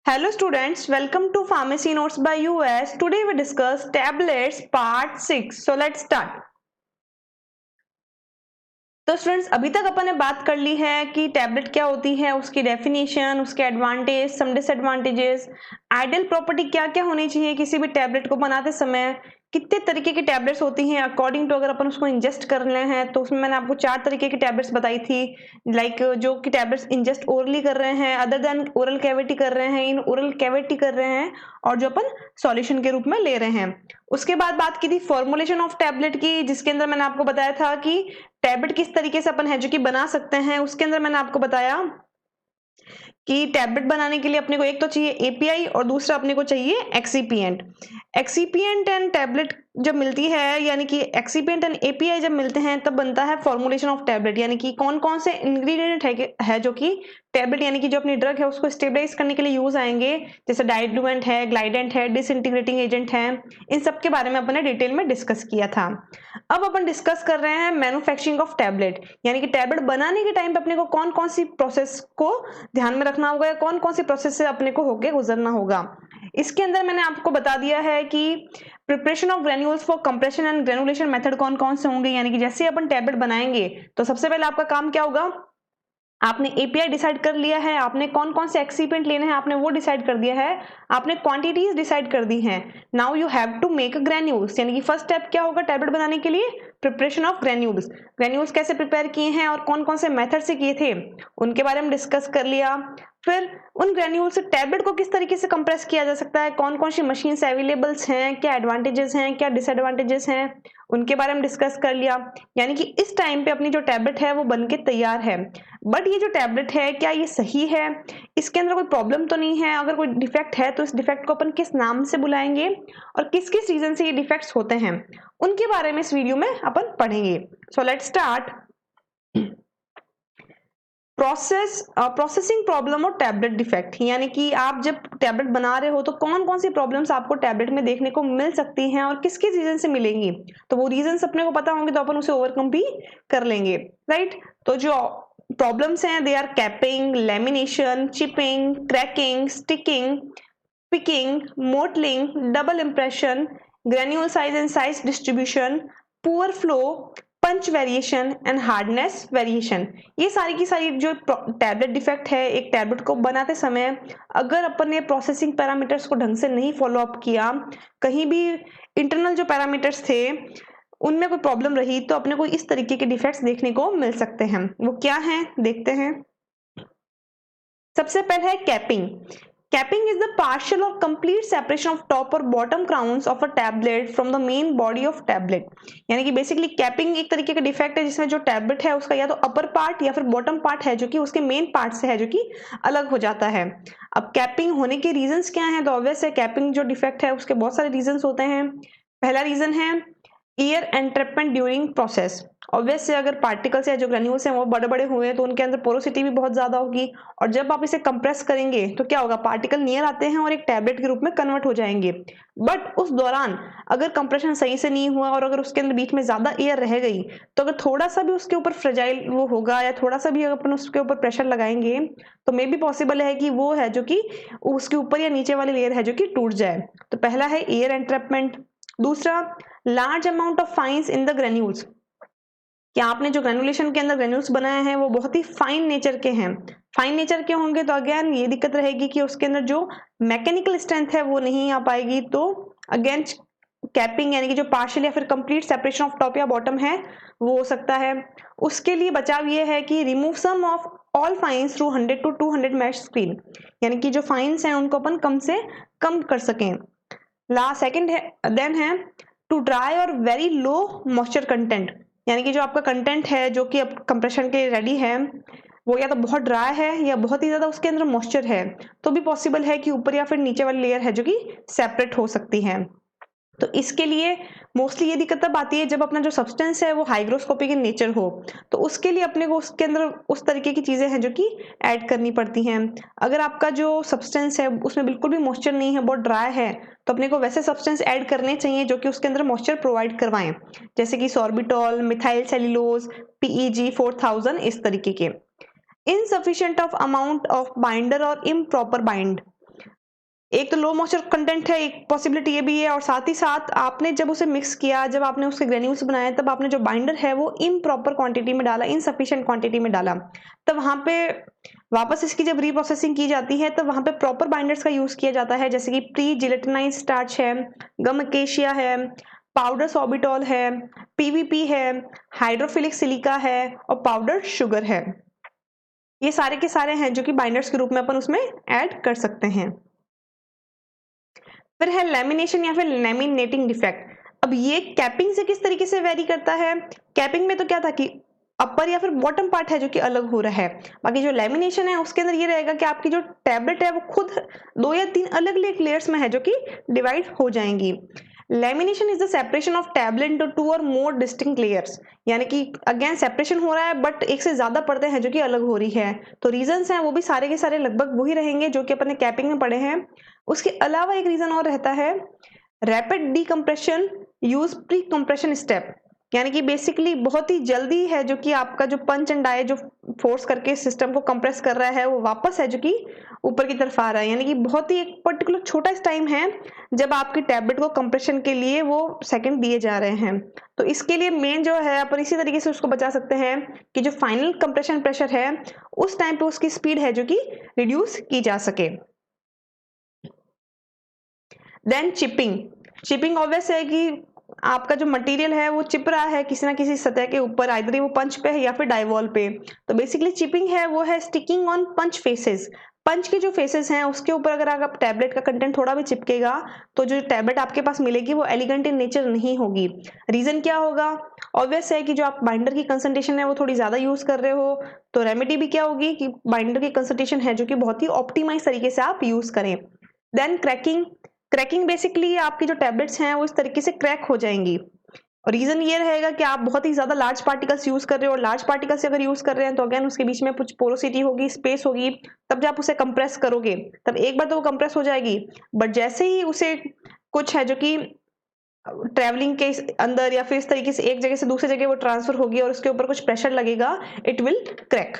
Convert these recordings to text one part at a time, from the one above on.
Hello students, welcome to Pharmacy Notes by US. Today we discuss tablets part 6. So let's start. तो students अभी तक अपन ने बात कर ली है कि टैबलेट क्या होती है, उसकी डेफिनेशन, उसके एडवांटेज, सम डिसएडवांटेजेस, आइडियल प्रॉपर्टी क्या क्या होनी चाहिए किसी भी टैबलेट को बनाते समय, कितने तरीके की टैबलेट्स होती हैं अकॉर्डिंग टू अगर अपन उसको इंजेस्ट कर रहे हैं तो उसमें मैंने आपको 4 तरीके की टैबलेट्स बताई थी। लाइक जो कि टैबलेट्स इंजेस्ट ओरली कर रहे हैं, अदर देन ओरल कैविटी कर रहे हैं, इन ओरल कैविटी कर रहे हैं, और जो अपन सॉल्यूशन के रूप में ले रहे हैं। उसके बाद बात की थी फॉर्मुलेशन ऑफ टैबलेट की, जिसके अंदर मैंने आपको बताया था कि टैबलेट किस तरीके से अपन है जो कि बना सकते हैं। उसके अंदर मैंने आपको बताया कि टैबलेट बनाने के लिए अपने को एक तो चाहिए एपीआई और दूसरा अपने को चाहिए एक्सीपिएंट। एक्सीपिएंट एंड टैबलेट जब मिलती है, यानी कि एक्सीपिएंट एंड एपीआई जब मिलते हैं तब बनता है फॉर्मुलेशन ऑफ टैबलेट, यानी कि कौन कौन से इंग्रेडिएंट है जो कि टैबलेट यानी कि जो अपनी ड्रग है उसको स्टेबलाइज करने के लिए यूज आएंगे, जैसे डाइल्यूएंट है, ग्लाइडेंट है, डिसइंटीग्रेटिंग एजेंट है। इन सब के बारे में अपन ने डिटेल में डिस्कस किया था। अब अपन डिस्कस कर रहे हैं मैन्युफैक्चरिंग ऑफ टैबलेट, यानी कि टैबलेट बनाने के टाइम पे अपने को कौन कौन सी प्रोसेस को ध्यान में रखना होगा या कौन कौन सी प्रोसेस से अपने को होके गुजरना होगा। इसके अंदर मैंने आपको बता दिया है कि preparation of granules for compression and granulation method कौन कौन से होंगे, यानी कि जैसे अपन टैबलेट बनाएंगे तो सबसे पहले आपका काम क्या होगा, आपने एपीआई डिसाइड कर लिया है, आपने कौन कौन से एक्सीपेंट लेने हैं आपने वो डिसाइड कर दिया है, आपने क्वांटिटीज डिसाइड कर दी हैं। Now you have to make granules, यानी कि फर्स्ट स्टेप क्या होगा टैबलेट बनाने के लिए, प्रिपरेशन ऑफ ग्रेन्यूल्स। ग्रेन्यूल्स कैसे प्रिपेयर किए हैं और कौन कौन से मेथड से किए थे उनके बारे में डिस्कस कर लिया। फिर उन ग्रेन्यूल से टैबलेट को किस तरीके से कंप्रेस किया जा सकता है, कौन कौन सी मशीन्स अवेलेबल्स हैं, क्या एडवांटेजेस हैं, क्या डिसएडवांटेजेस हैं, उनके बारे में डिस्कस कर लिया। यानी कि इस टाइम पे अपनी जो टैबलेट है वो बनके तैयार है। बट ये जो टैबलेट है क्या ये सही है, इसके अंदर कोई प्रॉब्लम तो नहीं है, अगर कोई डिफेक्ट है तो इस डिफेक्ट को अपन किस नाम से बुलाएंगे और किस किस रीजन से ये डिफेक्ट्स होते हैं उनके बारे में इस वीडियो में अपन पढ़ेंगे। So let's start. Processing problem और टैबलेट डिफेक्ट, यानी कि आप जब टैबलेट बना रहे हो तो कौन कौन सी प्रॉब्लम्स आपको टैबलेट में देखने को मिल सकती हैं और किस किस रीजन से मिलेंगी, तो वो रीजंस अपने को पता होंगे तो अपन उसे ओवरकम भी कर लेंगे, राइट। तो जो प्रॉब्लम्स हैं they are capping, lamination, chipping, cracking, sticking, picking, mottling, double impression, granule size and size distribution, poor flow, punch variation and hardness variation. ये सारी की सारी जो टैबलेट डिफेक्ट है एक टैबलेट को बनाते समय, अगर अपन ने प्रोसेसिंग पैरामीटर्स को ढंग से नहीं फॉलो अप किया, कहीं भी इंटरनल जो पैरामीटर्स थे उनमें कोई प्रॉब्लम रही तो अपने को इस तरीके के डिफेक्ट्स देखने को मिल सकते हैं। वो क्या है देखते हैं। सबसे पहले है capping. Capping is the partial और कंप्लीट सेपरेशन ऑफ टॉप और bottom crowns of a tablet from the main body of tablet, यानी कि बेसिकली कैपिंग एक तरीके का डिफेक्ट है जिसमें जो टैबलेट है उसका या तो अपर पार्ट या फिर बॉटम पार्ट है जो कि उसके मेन पार्ट से है जो कि अलग हो जाता है। अब कैपिंग होने के रीजंस क्या हैं, तो ऑब्वियस है कैपिंग जो डिफेक्ट है उसके बहुत सारे रीजंस होते हैं। पहला रीजन है air entrapment during process. Obvious है अगर पार्टिकल्स या जो ग्रेन्यूल्स हैं वो बड़े बड़े हुए हैं तो उनके अंदर पोरोसिटी भी बहुत ज्यादा होगी, और जब आप इसे कंप्रेस करेंगे तो क्या होगा, पार्टिकल नियर आते हैं और एक टैबलेट के रूप में कन्वर्ट हो जाएंगे। बट उस दौरान अगर कंप्रेशन सही से नहीं हुआ और अगर उसके अंदर बीच में ज्यादा एयर रह गई तो अगर थोड़ा सा भी उसके ऊपर फ्रेजाइल वो होगा या थोड़ा सा भी अगर अपन उसके ऊपर प्रेशर लगाएंगे तो मे भी पॉसिबल है कि वो है जो कि उसके ऊपर या नीचे वाली लेयर है जो कि टूट जाए। तो पहला है एयर एंट्रैपमेंट। दूसरा, large amount of fines in the granules, कि आपने जो ग्रेनुलेशन के अंदर ग्रेन्यूल्स बनाए हैं वो बहुत ही फाइन नेचर के हैं। फाइन नेचर के होंगे तो अगेन ये दिक्कत रहेगी कि उसके अंदर जो मैकेनिकल स्ट्रेंथ है वो नहीं आ पाएगी, तो अगेन कैपिंग यानी कि जो पार्शियल या फिर कंप्लीट सेपरेशन ऑफ टॉप या बॉटम है वो हो सकता है। उसके लिए बचाव ये है कि remove some of all fines through 100 to 200 mesh screen, यानी कि जो फाइन्स हैं उनको अपन कम से कम कर सकें। लास्ट सेकंड है देन है टू ड्राई और वेरी लो मॉइस्चर कंटेंट, यानी कि जो आपका कंटेंट है जो कि अब कंप्रेशन के लिए रेडी है वो या तो बहुत ड्राई है या बहुत ही ज्यादा उसके अंदर मॉइस्चर है, तो भी पॉसिबल है कि ऊपर या फिर नीचे वाली लेयर है जो कि सेपरेट हो सकती है। तो इसके लिए मोस्टली ये दिक्कत तब आती है जब अपना जो सब्सटेंस है वो हाइग्रोस्कोपिक इन नेचर हो, तो उसके लिए अपने को उसके अंदर उस तरीके की चीजें हैं जो कि ऐड करनी पड़ती हैं। अगर आपका जो सब्सटेंस है उसमें बिल्कुल भी मॉइस्चर नहीं है, बहुत ड्राई है, तो अपने को वैसे सब्सटेंस ऐड करने चाहिए जो कि उसके अंदर मॉइस्चर प्रोवाइड करवाएं, जैसे कि सॉर्बिटॉल, मिथाइल सेल्यूलोज, PEG 4000, इस तरीके के। Insufficient of amount of binder और इम्प्रॉपर बाइंड, एक तो लो मॉइस्चर कंटेंट है, एक पॉसिबिलिटी ये भी है, और साथ ही साथ आपने जब उसे मिक्स किया, जब आपने उसके ग्रेन्यूल्स बनाए, तब आपने जो बाइंडर है वो इम्प्रॉपर क्वांटिटी में डाला, इनसफिशिएंट क्वांटिटी में डाला। तब वहां पे वापस इसकी जब रीप्रोसेसिंग की जाती है तब वहां पे प्रॉपर बाइंडर्स का यूज किया जाता है, जैसे कि प्री जिलेटिनाइज स्टार्च है, गम अकेशिया है, पाउडर सॉर्बिटॉल है, पीवीपी है, हाइड्रोफिलिक सिलिका है और पाउडर शुगर है। ये सारे के सारे हैं जो कि बाइंडर्स के रूप में अपन उसमें ऐड कर सकते हैं। फिर है लैमिनेशन या फिर लैमिनेटिंग डिफेक्ट। अब ये कैपिंग से किस तरीके से वेरी करता है। कैपिंग में तो क्या था कि अपर या फिर बॉटम पार्ट है जो कि अलग हो रहा है, बाकी जो लैमिनेशन है उसके अंदर ये रहेगा कि आपकी जो टैबलेट है वो खुद 2 या 3 अलग अलग लेयर्स में है जो कि डिवाइड हो जाएंगी। Lamination is the separation of tablet into 2 और मोर डिस्टिंक्ट लेयर्स, यानी कि अगेन सेपरेशन हो रहा है बट एक से ज्यादा परतें हैं जो कि अलग हो रही है। तो रीजंस हैं वो भी सारे के सारे लगभग वही रहेंगे जो कि अपने कैपिंग में पढ़े हैं। उसके अलावा एक रीजन और रहता है rapid decompression use pre compression step, यानी कि बेसिकली बहुत ही जल्दी है जो कि आपका जो पंच एंड डाई जो फोर्स करके सिस्टम को कंप्रेस कर रहा है वो वापस है जो कि ऊपर की तरफ आ रहा है, यानी कि बहुत ही एक पर्टिकुलर छोटा टाइम है जब आपकी टैबलेट को कंप्रेशन के लिए वो सेकंड दिए जा रहे हैं। तो इसके लिए मेन जो है अपन इसी तरीके से उसको बचा सकते हैं कि जो फाइनल कंप्रेशन प्रेशर है उस टाइम पे उसकी स्पीड है जो कि रिड्यूस की जा सके। Then chipping. चिपिंग ऑब्वियस है कि आपका जो मटेरियल है वो चिप रहा है किसी ना किसी सतह के ऊपर, आइदर वो पंच पे है या फिर डाइवॉल पे। तो बेसिकली चिपिंग है वो है स्टिकिंग ऑन पंच फेसेस। पंच के जो फेसेस हैं उसके ऊपर अगर आप टैबलेट का कंटेंट थोड़ा भी चिपकेगा तो जो टैबलेट आपके पास मिलेगी वो एलिगेंट इन नेचर नहीं होगी। रीजन क्या होगा। ऑब्वियस है कि जो आप बाइंडर की कंसंट्रेशन है वो थोड़ी ज्यादा यूज कर रहे हो, तो रेमेडी भी क्या होगी कि बाइंडर की कंसंट्रेशन है जो कि बहुत ही ऑप्टिमाइज तरीके से आप यूज करें। Then cracking. क्रैकिंग बेसिकली आपकी जो टैबलेट्स हैं वो इस तरीके से क्रैक हो जाएंगी, और रीजन ये रहेगा कि आप बहुत ही ज्यादा लार्ज पार्टिकल्स यूज कर रहे हो, और लार्ज पार्टिकल्स अगर यूज कर रहे हैं तो अगेन उसके बीच में कुछ पोरोसिटी होगी, स्पेस होगी, तब जब आप उसे कंप्रेस करोगे तब एक बार तो वो कंप्रेस हो जाएगी, बट जैसे ही उसे कुछ है जो कि ट्रेवलिंग के अंदर या फिर इस तरीके से एक जगह से दूसरी जगह वो ट्रांसफर होगी और उसके ऊपर कुछ प्रेशर लगेगा, it will crack.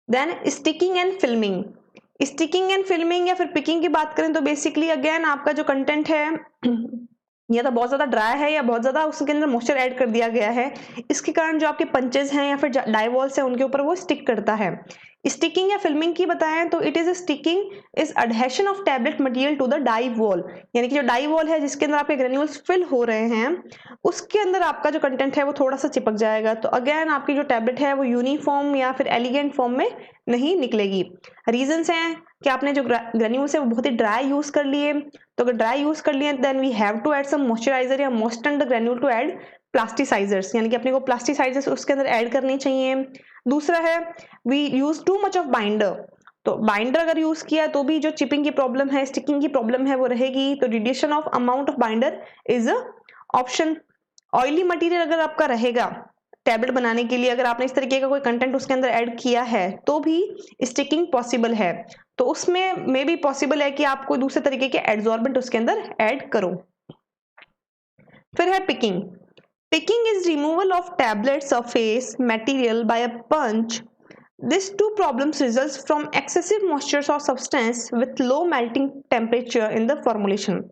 Then sticking and filming. Sticking and filming या फिर पिकिंग की बात करें तो बेसिकली अगेन आपका जो कंटेंट है या तो बहुत ज्यादा ड्राई है या बहुत ज्यादा उसके अंदर मॉइस्चर ऐड कर दिया गया है, इसके कारण जो आपके पंचेज हैं या फिर डाइवॉल्स हैं उनके ऊपर वो स्टिक करता है। स्टिकिंग या फिल्मिंग की बताएं तो it is sticking is adhesion of tablet material to the die wall, यानी कि जो डाई वॉल है जिसके अंदर आपके ग्रेन्यूल्स फिल हो रहे हैं उसके अंदर आपका जो कंटेंट है वो थोड़ा सा चिपक जाएगा, तो अगेन आपकी जो टैबलेट है वो यूनिफॉर्म या फिर एलिगेंट फॉर्म में नहीं निकलेगी। रीजंस हैं कि आपने जो ग्रेन्यूल्स है वो बहुत ही ड्राई यूज कर लिए, तो अगर ड्राई यूज कर लिए then we have to add some moisturiser या moisten the granule to add plasticisers, यानी कि अपने को प्लास्टिसाइजर्स उसके अंदर ऐड करने चाहिए। दूसरा है we use too much of binder, तो बाइंडर अगर यूज किया तो भी जो चिपिंग की प्रॉब्लम है, स्टिकिंग की प्रॉब्लम है वो रहेगी, तो reduction of amount of binder is a option. Oily material अगर आपका रहेगा टैबलेट बनाने के लिए, अगर आपने इस तरीके का कोई कंटेंट उसके अंदर ऐड किया है तो भी स्टिकिंग पॉसिबल है, तो उसमें मे बी पॉसिबल है कि आप कोई दूसरे तरीके के एड्सॉर्बेंट उसके अंदर ऐड करो। फिर है picking. Picking is removal of tablet surface material by a punch. These two problems results from excessive moisture or substance with low melting temperature in the formulation.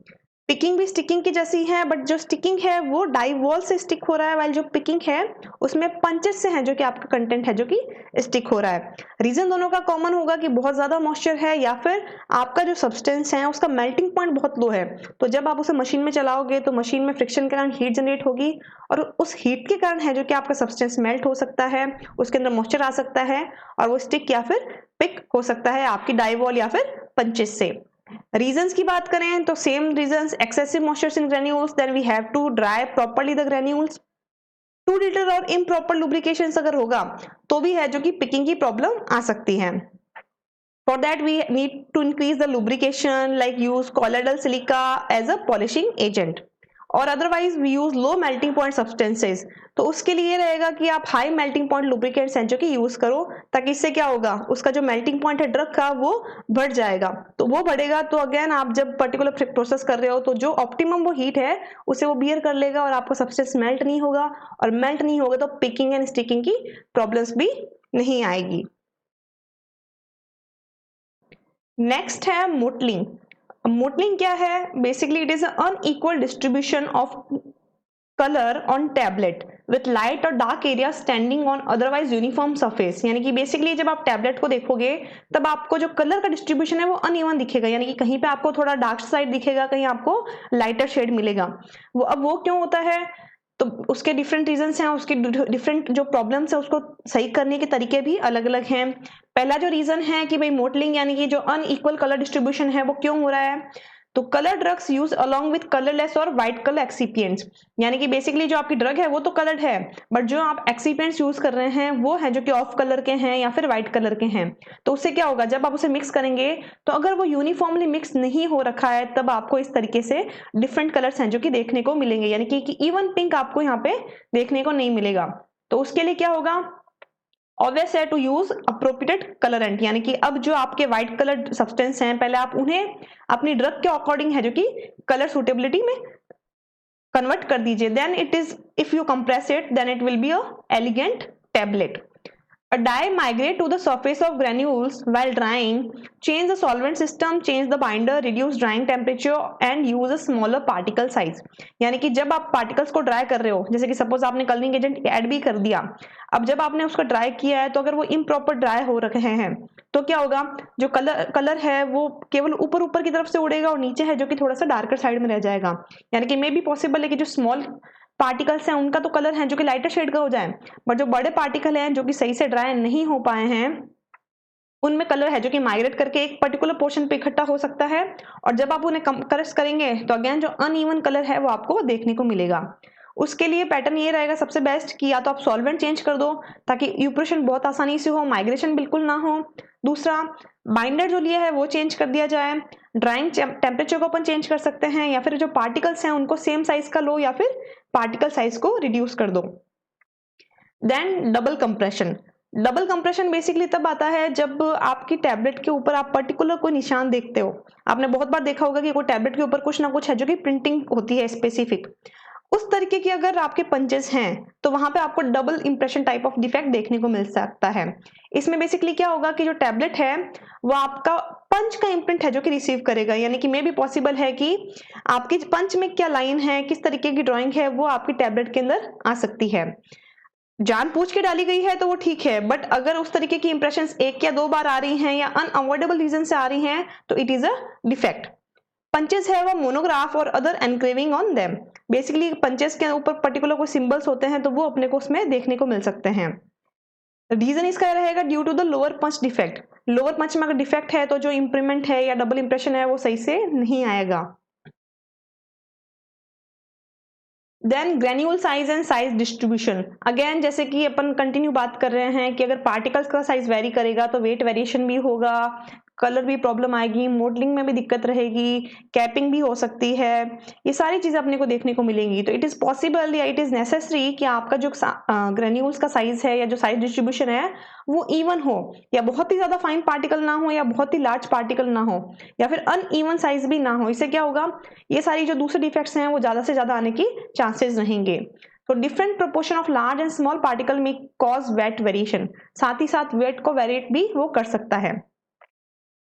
Picking भी स्टिकिंग की जैसी है, but जो sticking है वो die wall से stick हो रहा है, वाइल जो पिकिंग है उसमें पंचेस से है जो कि आपका कंटेंट है जो कि स्टिक हो रहा है। रीजन दोनों का कॉमन होगा कि बहुत ज्यादा मॉइस्चर है या फिर आपका जो सब्सटेंस है उसका मेल्टिंग पॉइंट बहुत लो है, तो जब आप उसे मशीन में चलाओगे तो मशीन में फ्रिक्शन के कारण हीट जनरेट होगी, और उस हीट के कारण है जो कि आपका सब्सटेंस मेल्ट हो सकता है, उसके अंदर मॉइस्चर आ सकता है और वो स्टिक या फिर पिक हो सकता है आपकी डाई वॉल या फिर पंचेस से। रीजंस की बात करें तो same reasons, excessive moisture in granules, then we have to dry properly the granules, to deter और इम्प्रॉपर लुब्रिकेशन अगर होगा तो भी है जो कि पिकिंग की प्रॉब्लम आ सकती है। For that we need to increase the lubrication, like use colloidal silica as a polishing agent, और otherwise we use low melting point substances, तो उसके लिए रहेगा कि आप हाई मेल्टिंग पॉइंट लुब्रिकेंट्स हैं जो कि यूज करो, ताकि इससे क्या होगा उसका जो मेल्टिंग पॉइंट है ड्रग का वो बढ़ जाएगा, तो वो बढ़ेगा तो अगेन आप जब पर्टिकुलर प्रोसेस कर रहे हो तो जो ऑप्टिमम वो हीट है उसे वो बियर कर लेगा और आपका सब्सटेंस मेल्ट नहीं होगा, और मेल्ट नहीं होगा तो पिकिंग एंड स्टिकिंग की प्रॉब्लम्स भी नहीं आएगी। नेक्स्ट है मोटलिंग। मोटलिंग क्या है? Basically it is unequal distribution of colour on tablet with light और dark area standing on otherwise uniform surface. यानी कि बेसिकली जब आप टैबलेट को देखोगे तब आपको जो कलर का डिस्ट्रीब्यूशन है वो अनइवन दिखेगा, यानी कि कहीं पे आपको थोड़ा डार्क साइड दिखेगा, कहीं आपको लाइटर शेड मिलेगा। वो क्यों होता है? तो उसके डिफरेंट रीजंस हैं, उसके डिफरेंट जो प्रॉब्लम्स है उसको सही करने के तरीके भी अलग अलग हैं। पहला जो रीजन है कि भाई मोटलिंग यानी कि जो अनइक्वल कलर डिस्ट्रीब्यूशन है वो क्यों हो रहा है? तो colour drugs use along with colourless और व्हाइट कलर एक्सिपिएंट्स, यानी कि बेसिकली जो आपकी ड्रग है वो तो कलर्ड है, बट जो आप एक्सिपिएंट्स यूज कर रहे हैं वो है जो कि ऑफ कलर के हैं या फिर व्हाइट कलर के हैं। तो उससे क्या होगा, जब आप उसे मिक्स करेंगे तो अगर वो यूनिफॉर्मली मिक्स नहीं हो रखा है तब आपको इस तरीके से डिफरेंट कलर्स हैं जो कि देखने को मिलेंगे, यानी कि इवन पिंक आपको यहाँ पे देखने को नहीं मिलेगा। तो उसके लिए क्या होगा, ऑब्वियस है टू यूज अप्रोप्रिएट कलरेंट, यानी कि अब जो आपके व्हाइट कलर सब्सटेंस हैं पहले आप उन्हें अपनी ड्रग के अकॉर्डिंग है जो कि कलर सुटेबिलिटी में कन्वर्ट कर दीजिए। Then it is if you compress it then it will be a elegant tablet. A dye migrate to the surface of granules while drying. Change the solvent system, change the binder, reduce drying temperature and use a smaller particle size. यानी कि जब आप particles को dry कर रहे हो, जैसे कि सपोज आपने कलरिंग एजेंट ऐड भी कर दिया, अब जब आपने उसको ड्राई किया है तो अगर वो इम्प्रॉपर ड्राई हो रखे हैं तो क्या होगा, जो कलर है वो केवल ऊपर ऊपर की तरफ से उड़ेगा और नीचे है जो कि थोड़ा सा डार्कर साइड में रह जाएगा। यानी कि मे बी पॉसिबल है कि जो स्मॉल पार्टिकल्स हैं उनका तो कलर है जो कि लाइटर शेड का हो जाए, बट जो बड़े पार्टिकल हैं जो कि सही से ड्राई नहीं हो पाए हैं उनमें कलर है जो कि माइग्रेट करके एक पर्टिकुलर पोर्शन पे इकट्ठा हो सकता है, और जब आप उन्हें करेक्ट करेंगे तो अगेन जो अनइवन कलर है वो आपको देखने को मिलेगा। उसके लिए पैटर्न ये रहेगा सबसे बेस्ट कि या तो आप सॉल्वेंट चेंज कर दो ताकि इवोपोरेशन बहुत आसानी से हो, माइग्रेशन बिल्कुल ना हो। दूसरा, बाइंडर जो लिया है वो चेंज कर दिया जाए। ड्राइंग टेम्परेचर को अपन चेंज कर सकते हैं, या फिर जो पार्टिकल्स हैं उनको सेम साइज का लो या फिर पार्टिकल साइज को रिड्यूस कर दो। Then double compression. Double compression basically तब आता है जब आपकी टैबलेट के ऊपर आप पर्टिकुलर कोई निशान देखते हो। आपने बहुत बार देखा होगा कि कोई टैबलेट के ऊपर कुछ ना कुछ है जो कि प्रिंटिंग होती है स्पेसिफिक, उस तरीके की अगर आपके पंचेस हैं तो वहां पे आपको double impression type of defect देखने को मिल सकता है। इसमें बेसिकली क्या होगा कि जो टैबलेट है वो आपका पंच का इम्प्रिंट है जो कि रिसीव करेगा, यानी कि मे भी पॉसिबल है कि आपकी पंच में क्या लाइन है, किस तरीके की ड्राइंग है वो आपकी टैबलेट के अंदर आ सकती है। जानबूझ के डाली गई है तो वो ठीक है, बट अगर उस तरीके की इंप्रेशंस एक या दो बार आ रही हैं या अनअवॉइडेबल रीजन से आ रही हैं तो it is a defect. Punches है वो मोनोग्राफ और other engraving on them. Basically punches के ऊपर पर्टिकुलर कोई सिंबल्स होते हैं तो वो अपने को उसमें देखने को मिल सकते हैं। रीजन इसका रहेगा due to the lower punch defect. Lower punch में अगर डिफेक्ट है तो जो इंप्रूवमेंट है या डबल इंप्रेशन है वो सही से नहीं आएगा। Then granule size and size distribution. Again जैसे कि अपन कंटिन्यू बात कर रहे हैं कि अगर पार्टिकल्स का साइज वेरी करेगा तो वेट वेरिएशन भी होगा, कलर भी प्रॉब्लम आएगी, मॉडलिंग में भी दिक्कत रहेगी, कैपिंग भी हो सकती है, ये सारी चीजें अपने को देखने को मिलेंगी। तो इट इज पॉसिबल या इट इज नेसेसरी कि आपका जो ग्रेन्यूल्स का साइज है या जो साइज डिस्ट्रीब्यूशन है वो इवन हो, या बहुत ही ज्यादा फाइन पार्टिकल ना हो या बहुत ही लार्ज पार्टिकल ना हो, या फिर अनइवन साइज भी ना हो। इससे क्या होगा, ये सारी जो दूसरे डिफेक्ट्स हैं वो ज्यादा से ज्यादा आने की चांसेस रहेंगे। तो different proportion of large and small particle में कॉज वेट वेरिएशन, साथ ही साथ वेट को वेरिएट भी वो कर सकता है।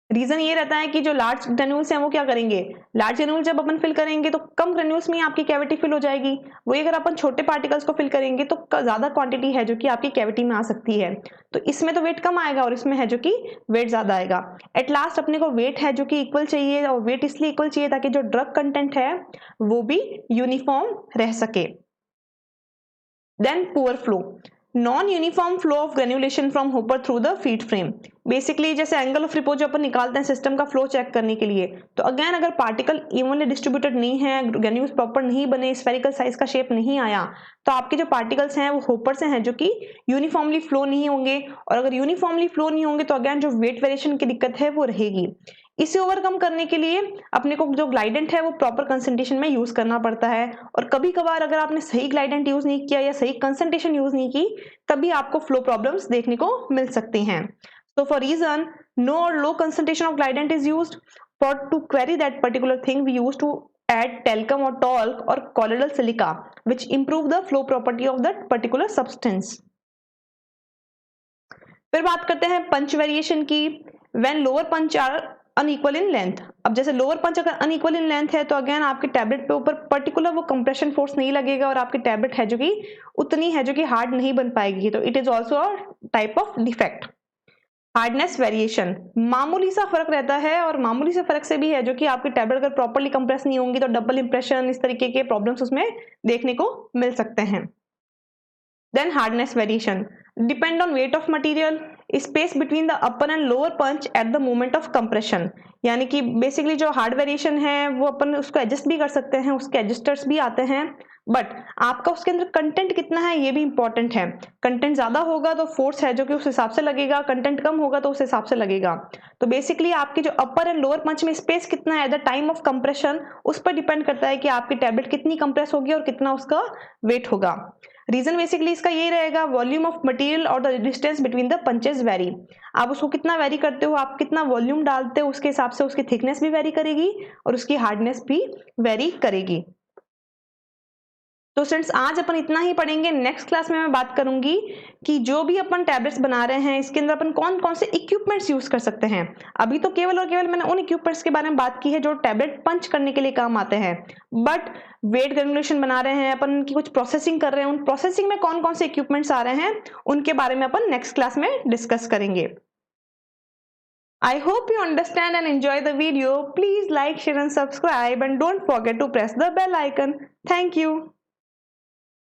रीजन ये रहता है कि जो लार्ज ग्रेन्यूल्स हैं वो क्या करेंगे, लार्ज ग्रेन्यूल जब अपन फिल करेंगे तो कम ग्रेन्यूल्स में आपकी कैविटी फिल हो जाएगी, वही अगर अपन छोटे पार्टिकल्स को फिल करेंगे तो ज्यादा क्वांटिटी है जो कि आपकी कैविटी में आ सकती है। तो इसमें तो वेट कम आएगा और इसमें है जो कि वेट ज्यादा आएगा। एट लास्ट अपने को वेट है जो कि इक्वल चाहिए, और वेट इसलिए इक्वल चाहिए ताकि जो ड्रग कंटेंट है वो भी यूनिफॉर्म रह सके। Then poor flow, non uniform flow of granulation from hopper through the feed frame. Basically जैसे एंगल ऑफ रिपोज जो अपन निकालते हैं सिस्टम का फ्लो चेक करने के लिए, तो अगेन अगर पार्टिकल इवनली डिस्ट्रीब्यूटेड नहीं है, ग्रेन्यूल्स प्रॉपर नहीं बने, स्फेरिकल साइज का शेप नहीं आया, तो आपके जो पार्टिकल्स हैं वो होपर से हैं जो कि यूनिफॉर्मली फ्लो नहीं होंगे, और अगर यूनिफॉर्मली फ्लो नहीं होंगे तो अगेन जो वेट वेरिएशन की दिक्कत है वो रहेगी। इसे ओवरकम करने के लिए अपने को जो ग्लाइडेंट है वो प्रॉपर कंसंट्रेशन में यूज करना पड़ता है, और कभी कभार अगर आपने सही ग्लाइडेंट यूज नहीं किया या सही कंसंट्रेशन यूज नहीं की तभी आपको फ्लो प्रॉब्लम्स देखने को मिल सकती हैं। So for reason no or low concentration of glidant is used for to query that particular thing, we used to add talcum or talc or colloidal silica which improve the flow property of that particular substance. फिर बात करते हैं पंच variation की। When lower punch are unequal in length. अब जैसे lower पंच अगर unequal in length है तो अगेन आपके टैबलेट पे ऊपर पर्टिकुलर वो कंप्रेशन फोर्स नहीं लगेगा और आपकी टैबलेट है जो कि उतनी है जो कि हार्ड नहीं बन पाएगी, तो it is also a type of defect. Hardness variation, मामूली सा फर्क रहता है और मामूली से फर्क से भी है जो कि आपकी टैबलेट अगर प्रॉपर्ली कंप्रेस नहीं होंगी तो डबल इंप्रेशन, इस तरीके के प्रॉब्लम्स उसमें देखने को मिल सकते हैं। Then hardness variation depend on weight of material, space between the upper and lower punch at the moment of compression। यानी कि बेसिकली जो हार्ड वेरिएशन है वो अपन उसको एडजस्ट भी कर सकते हैं, उसके एडजस्टर्स भी आते हैं, बट आपका उसके अंदर कंटेंट कितना है ये भी इंपॉर्टेंट है। कंटेंट ज्यादा होगा तो फोर्स है जो कि उस हिसाब से लगेगा, कंटेंट कम होगा तो उस हिसाब से लगेगा। तो बेसिकली आपकी जो अपर एंड लोअर पंच में स्पेस कितना है at the time of compression, उस पर डिपेंड करता है कि आपकी टैबलेट कितनी कंप्रेस होगी और कितना उसका वेट होगा। रीजन बेसिकली इसका यही रहेगा, वॉल्यूम ऑफ मटेरियल और the distance between the punches very. आप उसको कितना वेरी करते हो, आप कितना वॉल्यूम डालते हो, उसके हिसाब से उसकी थिकनेस भी वेरी करेगी और उसकी हार्डनेस भी वेरी करेगी। तो स्टूडेंट्स आज अपन इतना ही पढ़ेंगे। नेक्स्ट क्लास में मैं बात करूंगी कि जो भी अपन टैबलेट्स बना रहे हैं इसके अंदर अपन कौन कौन से इक्विपमेंट्स यूज कर सकते हैं। अभी तो केवल और केवल मैंने उन इक्विपमेंट्स के बारे में बात की है जो टैबलेट पंच करने के लिए काम आते हैं, बट वेट ग्रेनुलेशन बना रहे हैं अपन की कुछ प्रोसेसिंग कर रहे हैं, उन प्रोसेसिंग में कौन कौन से इक्विपमेंट्स आ रहे हैं उनके बारे में अपन नेक्स्ट क्लास में डिस्कस करेंगे। I hope you understand and enjoy the video. Please like, share and subscribe and don't forget to press the bell icon. Thank you.